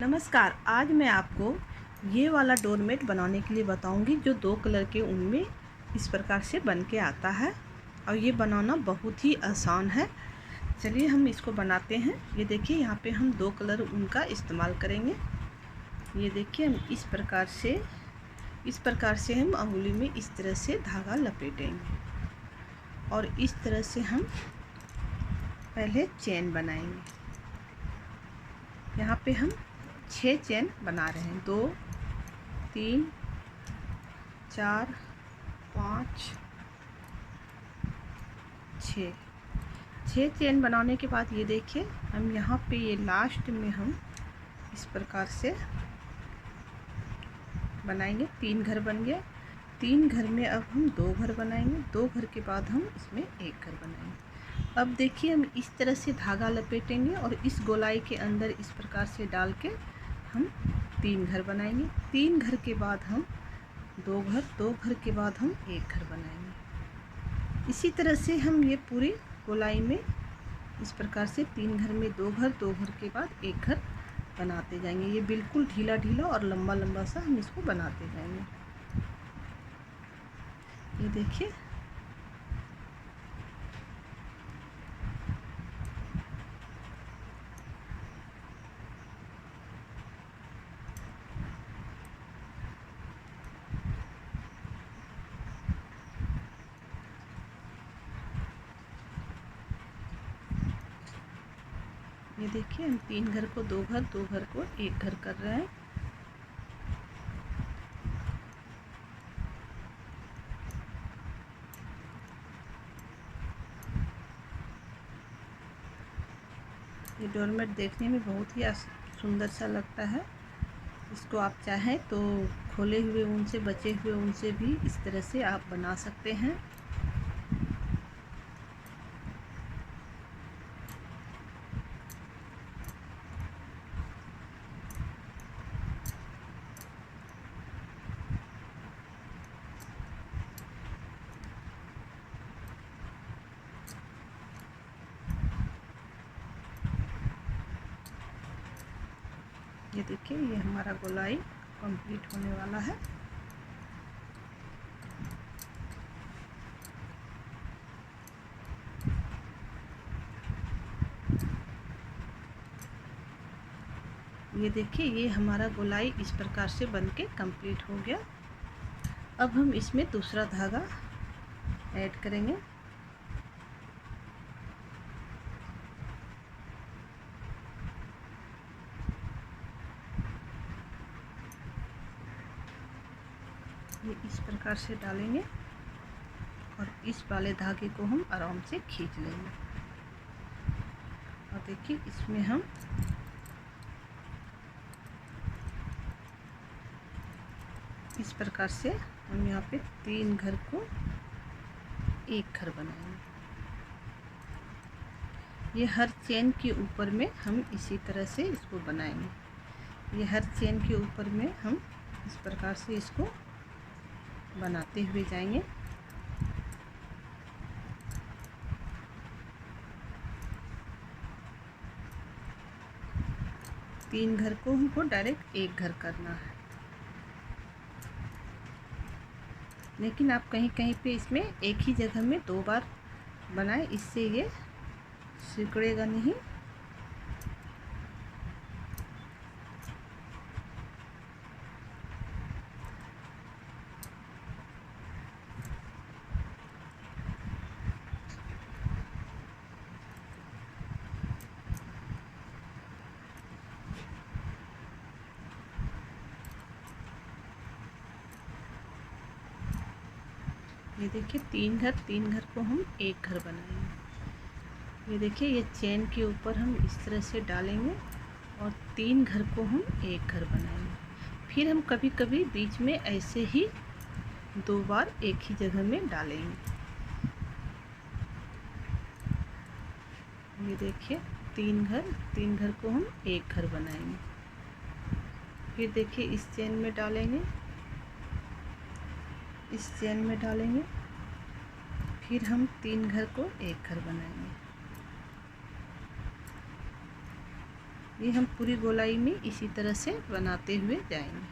नमस्कार। आज मैं आपको ये वाला डोरमेट बनाने के लिए बताऊंगी जो 2 कलर के ऊन में इस प्रकार से बन के आता है और ये बनाना बहुत ही आसान है। चलिए हम इसको बनाते हैं। ये देखिए यहाँ पे हम 2 कलर ऊन का इस्तेमाल करेंगे। ये देखिए हम इस प्रकार से हम अंगुली में इस तरह से धागा लपेटेंगे और इस तरह से हम पहले चेन बनाएंगे। यहाँ पे हम 6 चेन बना रहे हैं। 2 3 4 5 6 चेन बनाने के बाद ये देखिए हम यहाँ पे ये लास्ट में हम इस प्रकार से बनाएंगे। 3 घर बन गए। 3 घर में अब हम 2 घर बनाएंगे। 2 घर के बाद हम इसमें 1 घर बनाएंगे। अब देखिए हम इस तरह से धागा लपेटेंगे और इस गोलाई के अंदर इस प्रकार से डाल के हम 3 घर बनाएंगे। 3 घर के बाद हम 2 घर, 2 घर के बाद हम 1 घर बनाएंगे। इसी तरह से हम ये पूरी गोलाई में इस प्रकार से 3 घर में 2 घर, 2 घर के बाद 1 घर बनाते जाएंगे। ये बिल्कुल ढीला ढीला और लंबा लंबा सा हम इसको बनाते जाएंगे। ये देखिए हम 3 घर को 2 घर, 2 घर को 1 घर कर रहे हैं। ये डोरमेट देखने में बहुत ही सुंदर सा लगता है। इसको आप चाहें तो खोले हुए ऊन से, बचे हुए ऊन से भी इस तरह से आप बना सकते हैं। ये देखिए ये हमारा गोलाई कंप्लीट होने वाला है। ये देखिए ये हमारा गोलाई इस प्रकार से बन के कंप्लीट हो गया। अब हम इसमें दूसरा धागा ऐड करेंगे। ये इस प्रकार से डालेंगे और इस वाले धागे को हम आराम से खींच लेंगे। और देखिए इसमें हम इस प्रकार से हम यहाँ पे 3 घर को 1 घर बनाएंगे। ये हर चेन के ऊपर में हम इसी तरह से इसको बनाएंगे। ये हर चेन के ऊपर में हम इस प्रकार से इसको बनाते हुए जाएंगे। तीन घर को हमको डायरेक्ट 1 घर करना है, लेकिन आप कहीं कहीं पे इसमें एक ही जगह में 2 बार बनाएं, इससे ये सिकुड़ेगा नहीं। ये देखिए 3 घर को हम 1 घर बनाएंगे। ये देखिए ये चेन के ऊपर हम इस तरह से डालेंगे और 3 घर को हम 1 घर बनाएंगे। फिर हम कभी कभी बीच में ऐसे ही 2 बार एक ही जगह में डालेंगे। ये देखिए 3 घर को हम 1 घर बनाएंगे। फिर देखिए इस चेन में डालेंगे, इस चेन में डालेंगे, फिर हम 3 घर को 1 घर बनाएंगे। ये हम पूरी गोलाई में इसी तरह से बनाते हुए जाएंगे।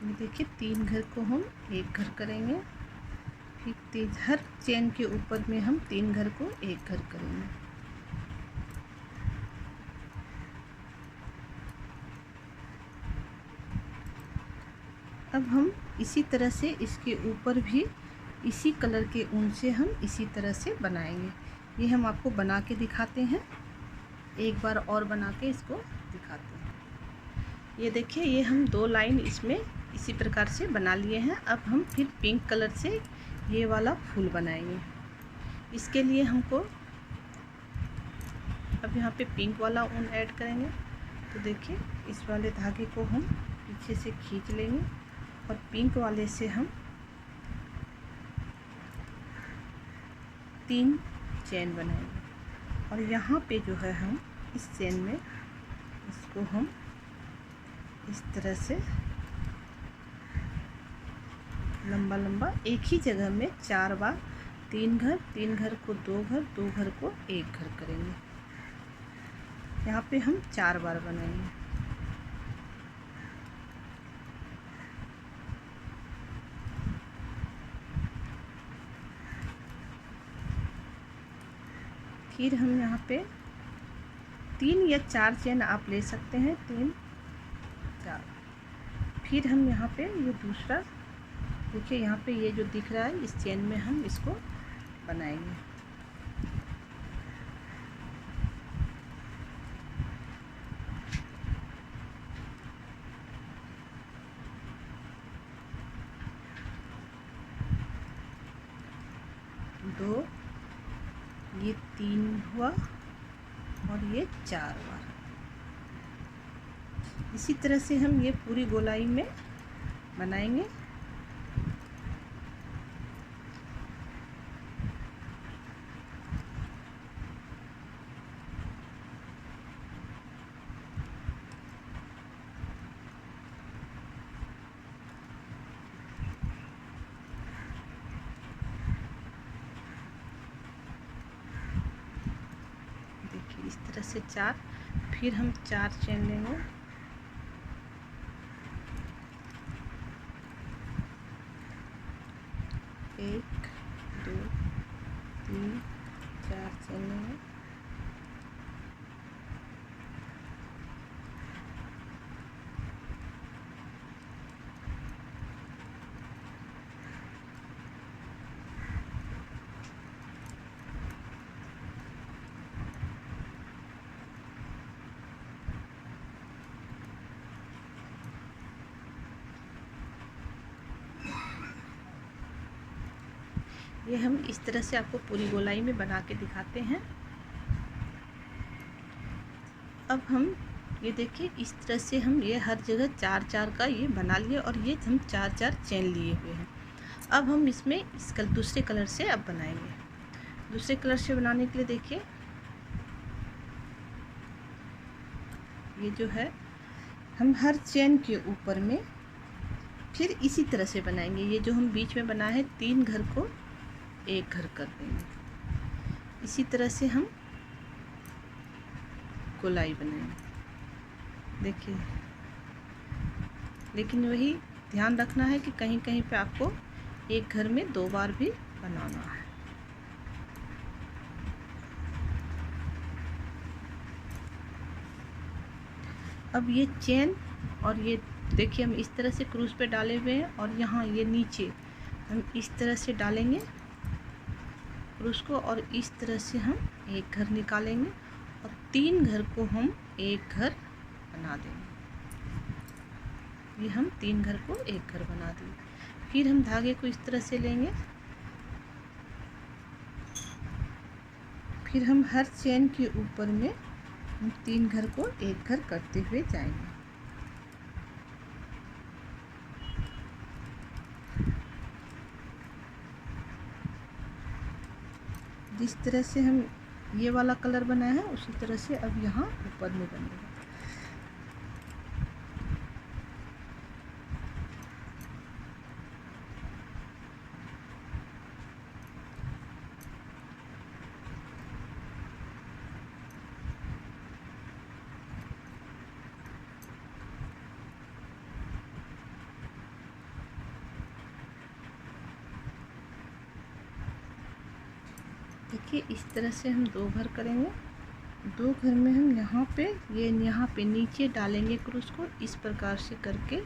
ये देखिए 3 घर को हम एक घर करेंगे, फिर हर चेन के ऊपर में हम 3 घर को एक घर करेंगे। अब हम इसी तरह से इसके ऊपर भी इसी कलर के ऊन से हम इसी तरह से बनाएंगे। ये हम आपको बना के दिखाते हैं, एक बार और बना के इसको दिखाते हैं। ये देखिए ये हम 2 लाइन इसमें इसी प्रकार से बना लिए हैं। अब हम फिर पिंक कलर से ये वाला फूल बनाएंगे। इसके लिए हमको अब यहाँ पे पिंक वाला ऊन ऐड करेंगे। तो देखिए इस वाले धागे को हम पीछे से खींच लेंगे और पिंक वाले से हम 3 चेन बनाएंगे और यहाँ पे जो है हम इस चेन में इसको हम इस तरह से लंबा लंबा एक ही जगह में 4 बार 3 घर, 3 घर को 2 घर, 2 घर को 1 घर करेंगे। यहाँ पे हम 4 बार बनाएंगे। फिर हम यहाँ पे 3 या 4 चेन आप ले सकते हैं, 3 4। फिर हम यहाँ पे ये दूसरा देखिए यहाँ पे ये जो दिख रहा है इस चेन में हम इसको बनाएंगे। दो, ये 3 हुआ और ये 4 बार। इसी तरह से हम ये पूरी गोलाई में बनाएंगे। देखिए इस तरह से 4, फिर हम 4 चेन लेंगे। एक, 2, 3, 4 चेन लेंगे। ये हम इस तरह से आपको पूरी गोलाई में बना के दिखाते हैं। अब हम ये देखिए इस तरह से हम ये हर जगह 4-4 का ये बना लिए और ये हम 4-4 चेन लिए हुए हैं। अब हम इसमें दूसरे कलर से अब बनाएंगे। दूसरे कलर से बनाने के लिए देखिए ये जो है हम हर चेन के ऊपर में फिर इसी तरह से बनाएंगे। ये जो हम बीच में बना है 3 घर को 1 घर कर देंगे। इसी तरह से हम गोलाई बनाएंगे। देखिए लेकिन वही ध्यान रखना है कि कहीं कहीं पे आपको एक घर में 2 बार भी बनाना है। अब ये चेन और ये देखिए हम इस तरह से क्रूज पे डाले हुए हैं और यहाँ ये नीचे हम इस तरह से डालेंगे क्रूज को और इस तरह से हम एक घर निकालेंगे और 3 घर को हम एक घर बना देंगे। ये हम 3 घर को एक घर बना देंगे। फिर हम धागे को इस तरह से लेंगे, फिर हम हर चेन के ऊपर में हम 3 घर को एक घर करते हुए जाएंगे। जिस तरह से हम ये वाला कलर बनाया है उसी तरह से अब यहाँ ऊपर में बनेगा। देखिए इस तरह से हम 2 घर करेंगे। 2 घर में हम यहाँ पे नीचे डालेंगे क्रूस को। इस प्रकार से करके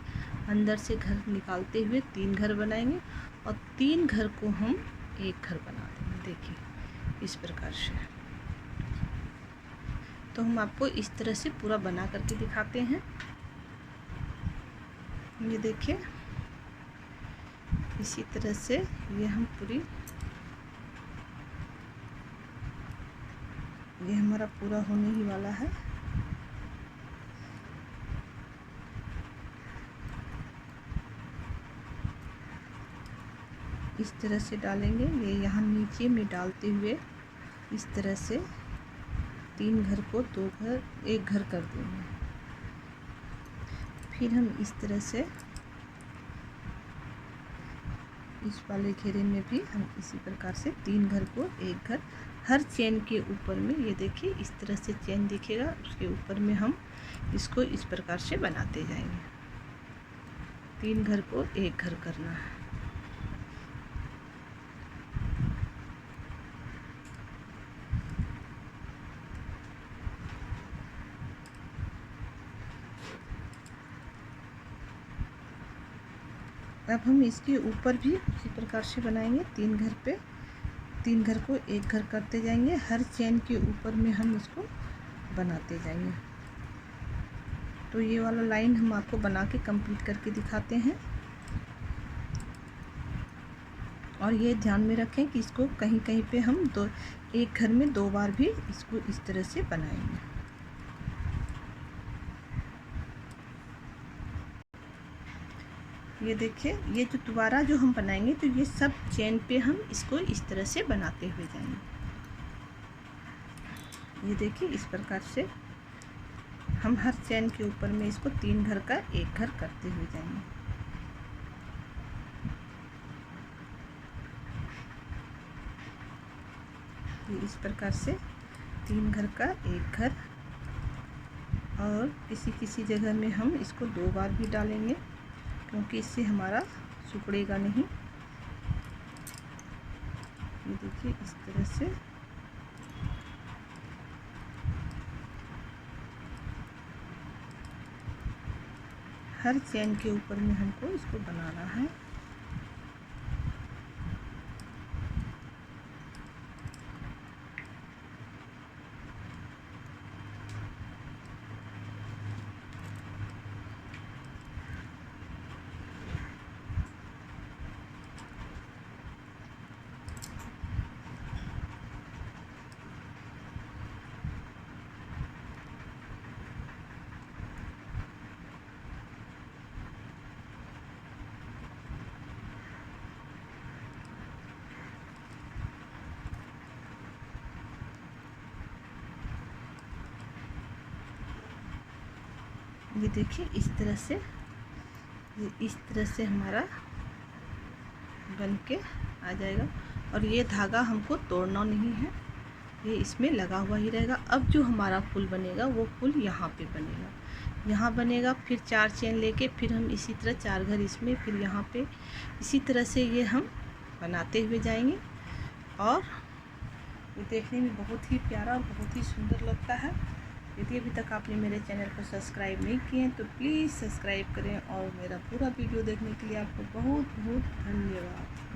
अंदर से घर निकालते हुए 3 घर बनाएंगे और 3 घर को हम एक घर बना देंगे। देखिए इस प्रकार से। तो हम आपको इस तरह से पूरा बना करके दिखाते हैं। ये देखिए इसी तरह से ये हम ये हमारा पूरा होने ही वाला है। इस तरह से डालेंगे। ये यहाँ नीचे में डालते हुए इस तरह से 3 घर को 2 घर 1 घर कर देंगे। फिर हम इस तरह से इस वाले घेरे में भी हम इसी प्रकार से 3 घर को 1 घर, हर चेन के ऊपर में ये देखिए इस तरह से चेन दिखेगा, उसके ऊपर में हम इसको इस प्रकार से बनाते जाएंगे। 3 घर को 1 घर करना है। अब हम इसके ऊपर भी उसी प्रकार से बनाएंगे। 3 घर पे 3 घर को 1 घर करते जाएंगे। हर चेन के ऊपर में हम इसको बनाते जाएंगे। तो ये वाला लाइन हम आपको बना के कंप्लीट करके दिखाते हैं। और ये ध्यान में रखें कि इसको कहीं कहीं पे हम 1 घर में 2 बार भी इसको इस तरह से बनाएंगे। ये देखिए ये जो दोबारा जो हम बनाएंगे तो ये सब चेन पे हम इसको इस तरह से बनाते हुए जाएंगे। ये देखिए इस प्रकार से हम हर चेन के ऊपर में इसको 3 घर का 1 घर करते हुए जाएंगे। ये इस प्रकार से 3 घर का 1 घर, और किसी किसी जगह में हम इसको 2 बार भी डालेंगे क्योंकि इससे हमारा सिकुड़ेगा नहीं। ये देखिए इस तरह से हर चेन के ऊपर में हमको इसको बनाना है। ये देखिए इस तरह से, ये इस तरह से हमारा बन के आ जाएगा। और ये धागा हमको तोड़ना नहीं है, ये इसमें लगा हुआ ही रहेगा। अब जो हमारा फूल बनेगा वो फूल यहाँ पे बनेगा, यहाँ बनेगा। फिर 4 चेन लेके फिर हम इसी तरह 4 घर इसमें, फिर यहाँ पे इसी तरह से ये हम बनाते हुए जाएंगे। और ये देखने में बहुत ही प्यारा और बहुत ही सुंदर लगता है। यदि अभी तक आपने मेरे चैनल को सब्सक्राइब नहीं किए हैं तो प्लीज़ सब्सक्राइब करें, और मेरा पूरा वीडियो देखने के लिए आपको बहुत बहुत धन्यवाद।